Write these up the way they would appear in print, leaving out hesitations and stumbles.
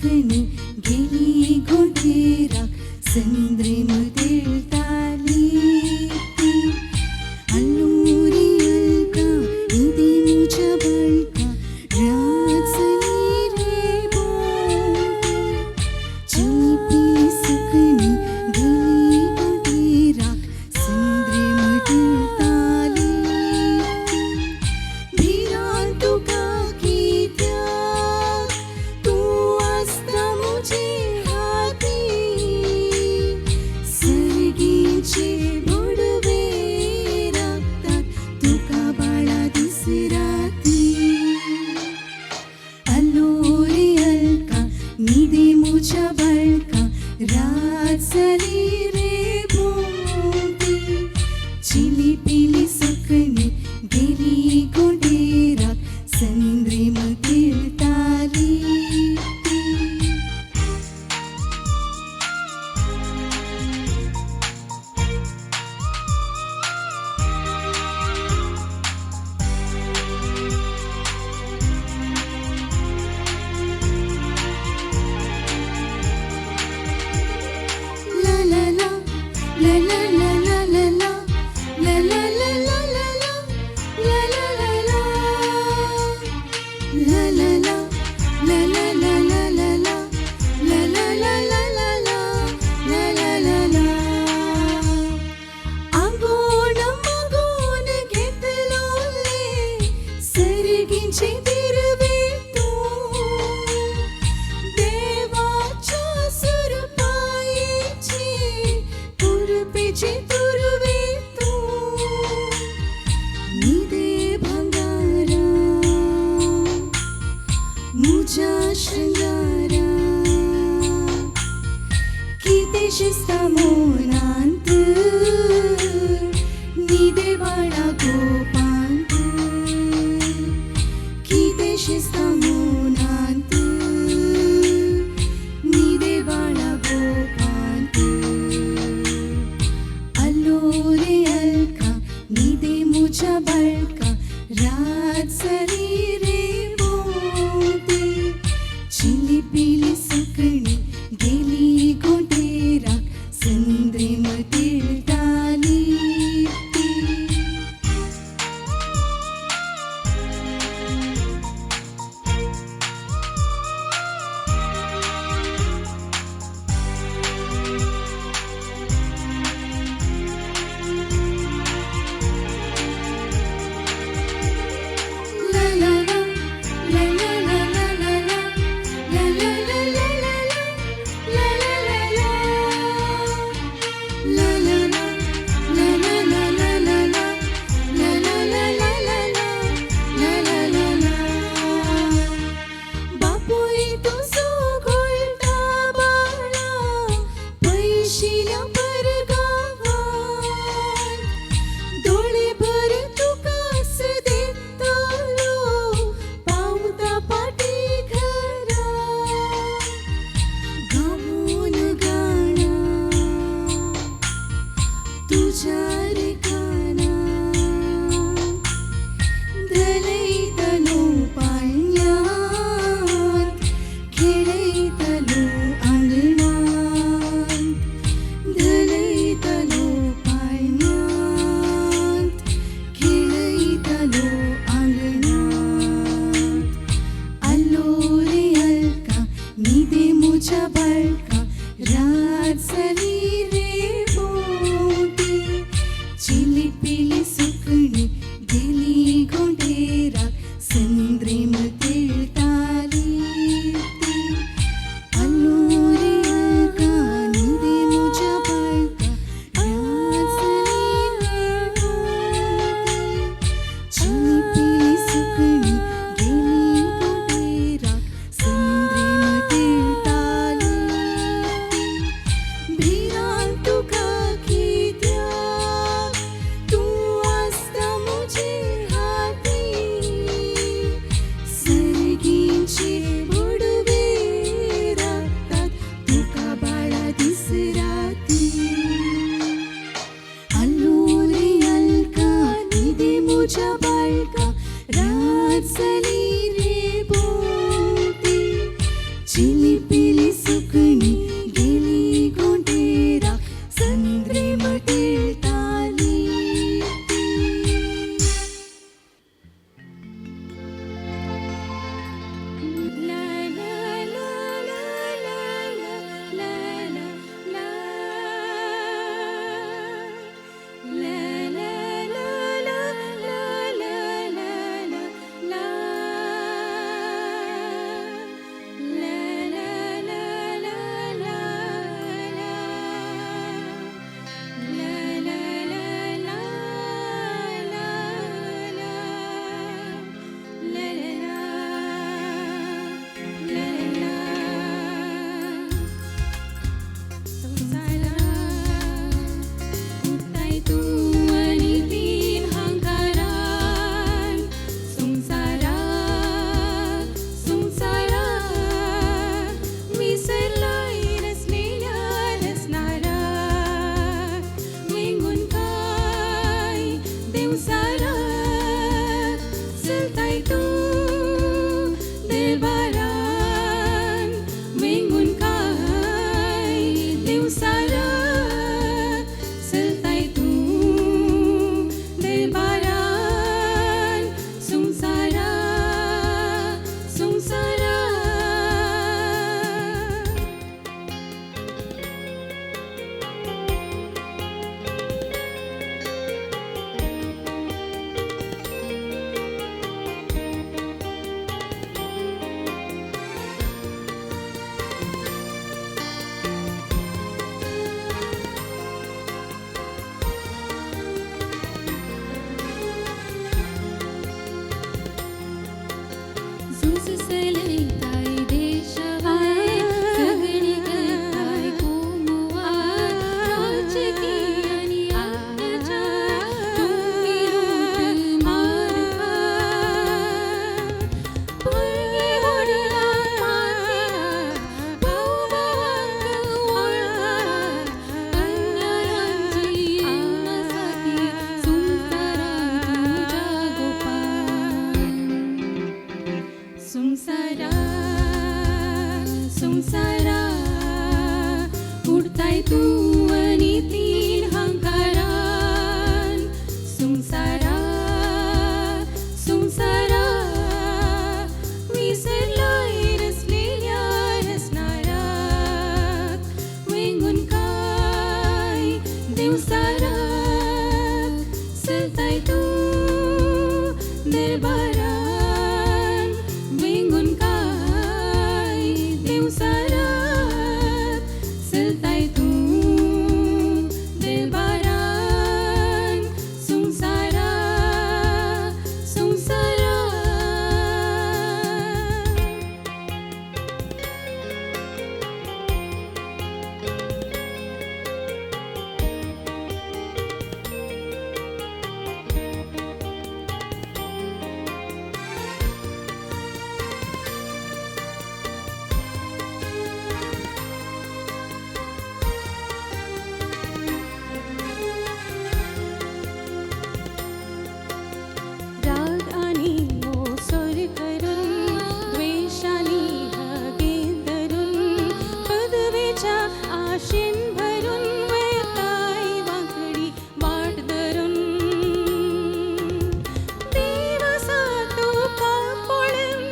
सुकणी गेली घोटेरा संद्रे मध्ये ताली अल्लूरी अलका निधी मुझ्या बळका राजनी रे बोलती चिपी सुकणी गेली घोटेरा संद्रे मध्ये ताली भिरान तुका मुझ्या बळका राजली रे भोवती चिली पिली सुकणी गेली घोटेरात संद्रे मधील ताली शृंगारा किती शिस्ता मोनांत निदे बाळा गोपांत किती शिस्ता मोनांत निदे बाळा गोपांत अल्लो रे अलका निदे मुझ्या बळका राजली रे चिली पिली सुकणी गेली घोटेरा संद्रे मधील ताली मुझ्या बळका राजली रे भोवती चिली पिली सुकणी गेली घोटेरा संद्रे मधील ताली अल्लो रे अलका निदे मुझ्या बळका राजली रे भोवती चिली पिली सुकणी गेली घोटेरा संद्रे मधील भिरान संसारा उडताय तू आणि तीन हंकारान संसारा संसारा विसरलाय रचलेल्या रचणाराक वेंगून काय देवसाराक चलताय तू दरबारान वेंगून काय देवसाराक चलताय तू दरबारान संसारा संसारा राग आणि मोसोर करून द्वेषाने हगेन धरून पदवेच्या आशेन भरून वळताय वाकडी वाट धरून दिवसा तो कापडून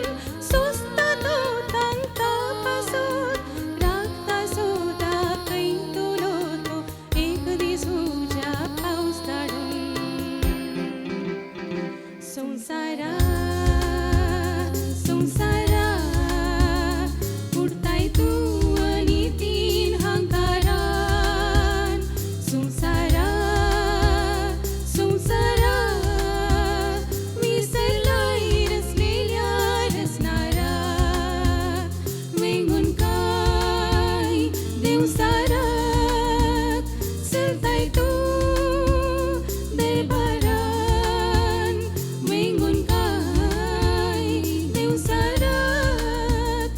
सोसता तो तांतापासून रागता सोदा कैतुलो तो एक दिसूच्या पाऊस धाडून संसारा संसारा उडताय तू आणि तीन हंकारान संसारा संसारा विसरलाय रचलेल्या रचणाराक वेंगून काय देवसाराक चलताय तू दरबारान वेंगून काय देवसाराक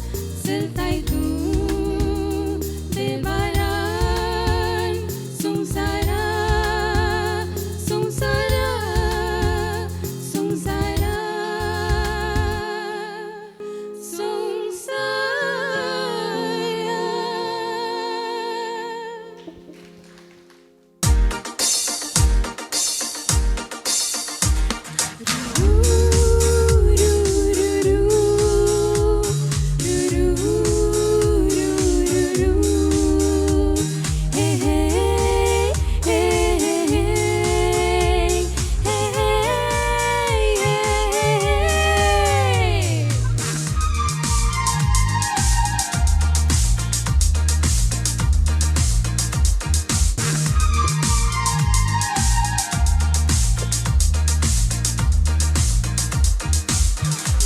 चलताय तू दरबारान संसारा संसारा संसारा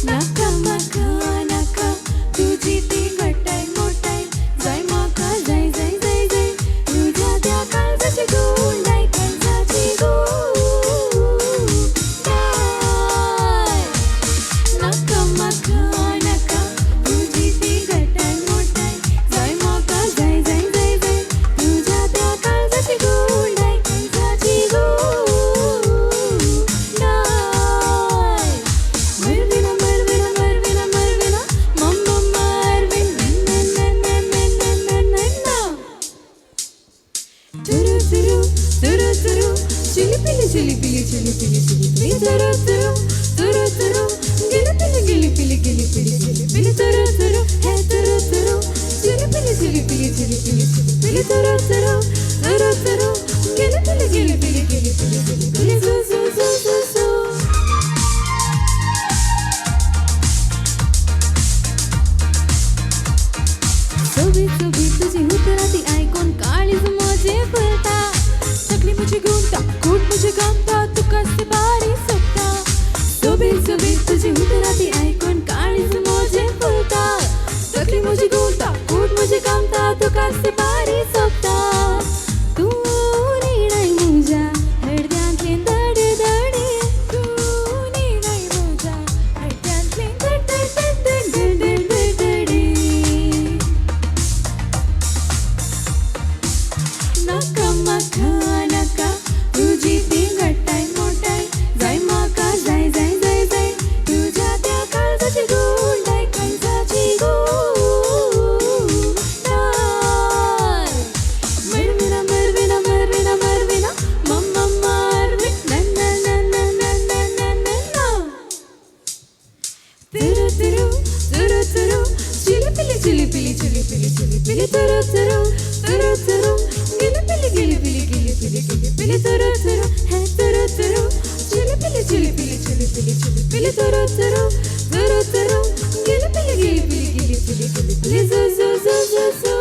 नका मका नका तुझी ती गटाय मोठाय जाय माका जाय जाय जाय जाय तुझ्या त्या काळजाची गोंडाय काळजाची गोंडाय नका मका नका तुझी ती गटाय मोठाय जाय माका जाय जाय जाय जाय तुझ्या त्या काळजाची गोंडाय काळजाची गोंडाय मरविना मरविना मरविना मरविना मम्मा मारविन नन्नन्नन्नन्नन्नन्नन्ना तुरु तुरु तुरु तुरु चिलिपिली चिलिपिली चिलिपिली चिलिपिली तुरु तुरु तुरु तुरु गिलिपिली गिलिपिली गिलिपिली गिलिपिली तुरु तुरु हे तुरु तुरु चिलिपिली चिलिपिली चिलिपिली चिलिपिली तुरु तुरु तुरु तुरु गिलिपिली गिलिपिली गिलिपिली गिलिपिली सु सु सु सु सु सोबी सोबी तुझी उतराती ऐकून काळीज माझे फुलता चकली मुझे गुंता कूट मुझे गमता तू कसे बारी सुटता सोबी सोबी तुझी उतराती ऐकून काळीज माझे फुलता चकली मुझे गुंता कूट मुझे गमता तू कसे बारी सुटता तू निर्णय मुझ्या हृदयातले दडे दडे तू निर्णय मुझ्या हृदयातले दडे दडे दडे दडे नका मका नका तुझी ती गटाय मोठाय जाय माका जाय जाय जाय जाय तुझ्या त्या काळजाची गोंडाय काळजाची गोंडाय चिलिपिली चिलिपिली चिलिपिली तुरु तुरु तुरु तुरु गिलिपिली गिलिपिली गिलिपिली गिलिपिली तुरु तुरु है तुरु तुरु चिलिपिली चिलिपिली चिलिपिली चिलिपिली तुरु तुरु तुरु तुरु गिलिपिली गिलिपिली गिलिपिली गिलिपिली जु जु जु जु जु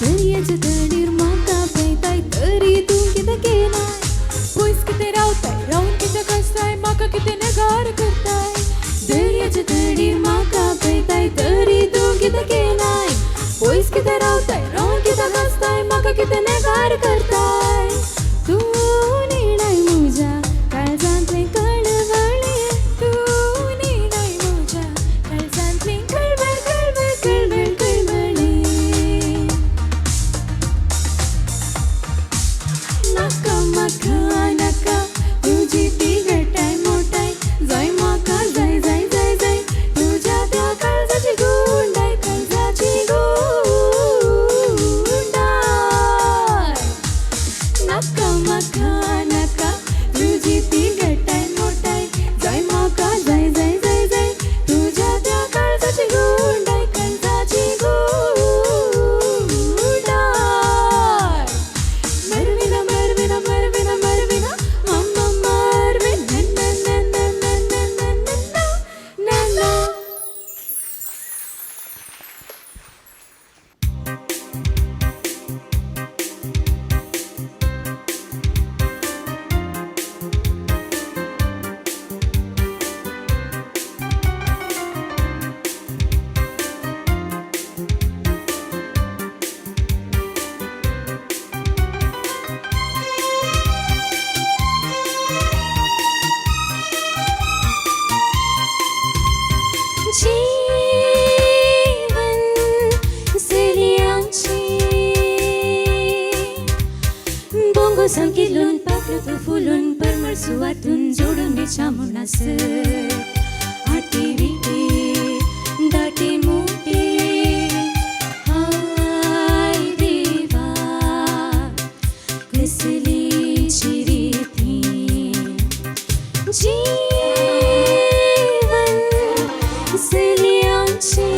दर्याच्या तडीर म्हाका पळयताय तरी तूं कितें केलाय पयस कितें रावताय रावन कितें कसताय म्हाका कितें नगार करताय दर्याच्या तडीर म्हाका पळयताय तरी तूं कितें केलाय पयस कितें रावताय रावन कितें कसताय म्हाका कितें नगार करताय तूं निर्णय म्हज्या काळजांतलें कळवळें तूं निर्णय म्हज्या काळजांतलें कळवळ कळवळ कळवळ कळवळें नाका म्हाका नाका तुजी ती घटाय मोठाय जाय म्हाका जाय जाय जाय जाय तुज्या त्या काळजाची गुंडाय काळजाची गुंडाय नाका म्हाका नाका तुजी ती घटाय मोठाय जाय म्हाका जाय जाय जाय जाय तुज्या त्या काळजाची गुंडाय काळजाची गुंडाय मरविना मरविना मरविना मरविना मम्मा मरविन ना ना ना ना ना ना ना ना ना जीवन सरियांची बोंगो संकिलून पाकळ्यो फुलून परमळ सुवातून जोडून मेच्या म्हणास आटी विटे दाटे मोटे हाय देवा कसली चिरीती जीवन सलियांची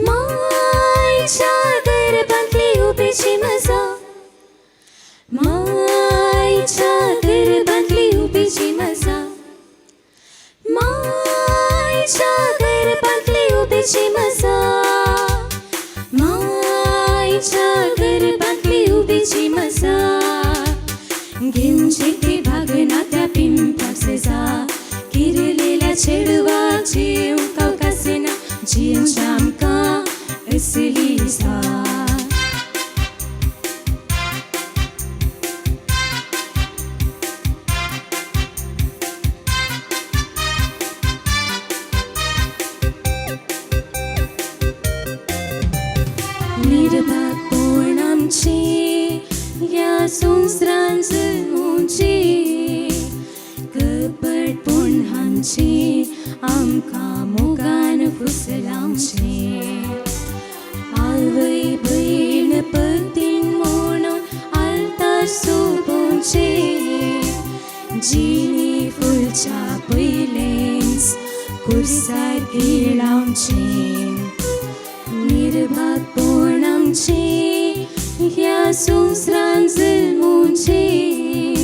मायच्या गरबांतली उबेची मजा मायच्या गरबांतली उबेची मजा मायच्या गरबांतली उबेची मजा मायच्या गरबांतली उबेची मजा घेवची ती भागना त्या पिंपाक सजा किरलेल्या चेडवाक जीव कावकासेना जीव आमकां असली जा निर्भागपण आमची ह्या संवसारांत जल्मोवची कपटपण हांची आमकां मोगान फुसलावचें आवय भयण पतीन म्हणून आलतार सोपोवचें जिणी फुलच्या पयलेंच कुर्सार गिळावचें निर्भागपण आमची ह्या संवसारांत जल्मोवची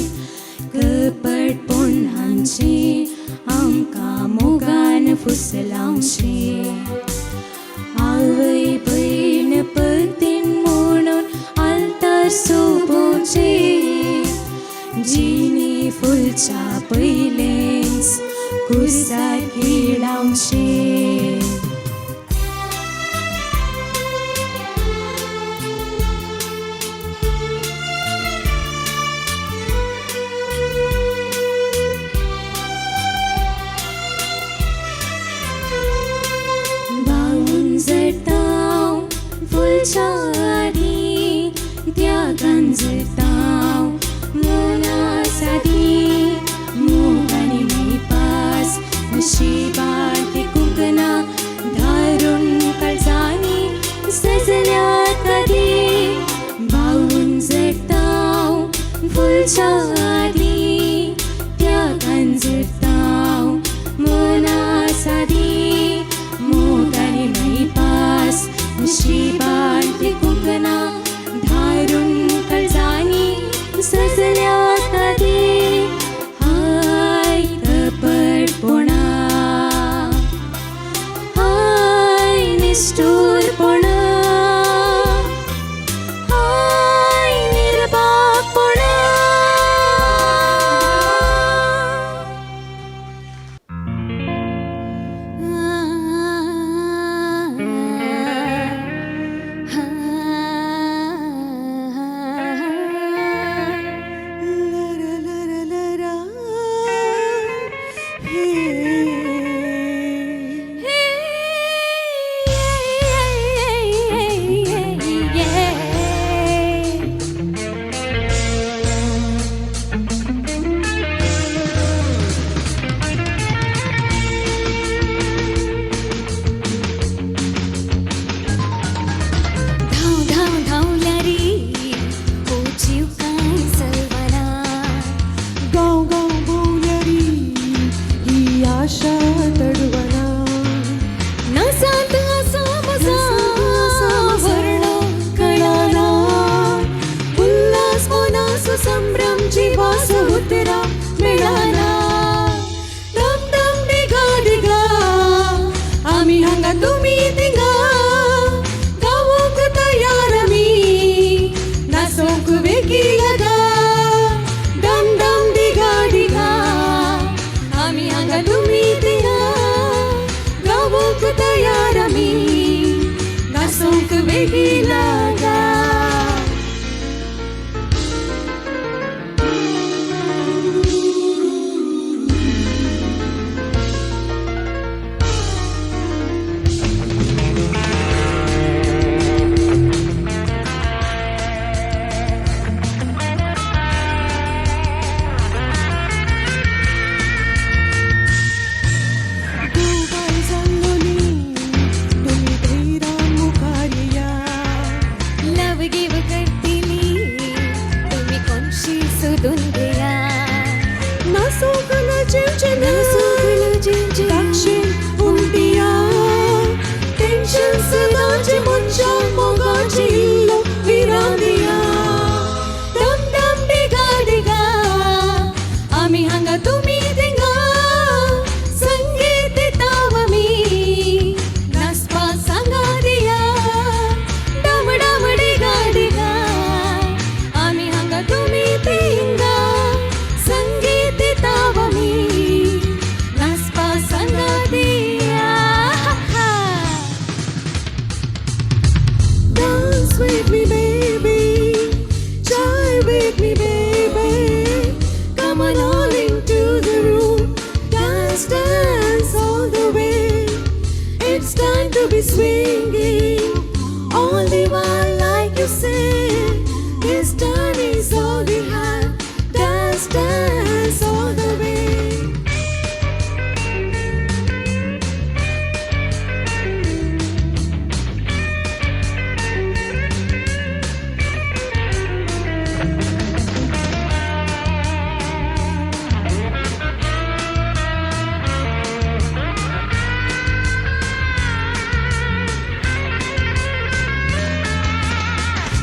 कपटपण हांची आमकां मोगान फुसलावचें आवय भयण पतीन म्हणून आलतार सोपोवचें जिणी फुलच्या पयलेंच कुर्सार गिळावचें त्यागान जळटाव मोना आधी त्या गंजताव मनासादी मोगाने मै पास नशिबान ते कुंकना धारून कळजानी सजल्यात आधी हाय तपटपणा हाय निष्ठुरपणा हाय निर्वाकपणा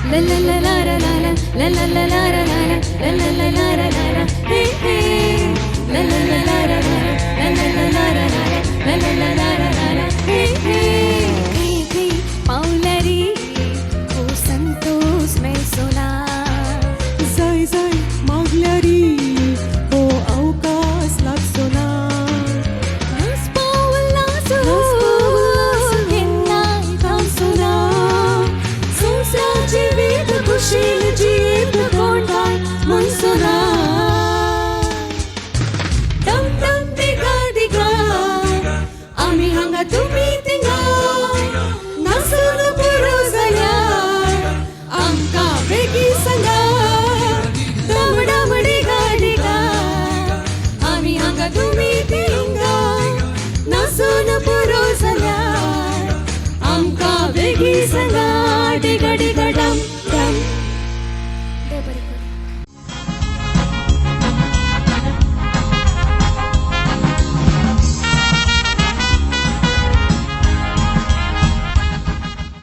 la la la la la la la la la la la la la la la la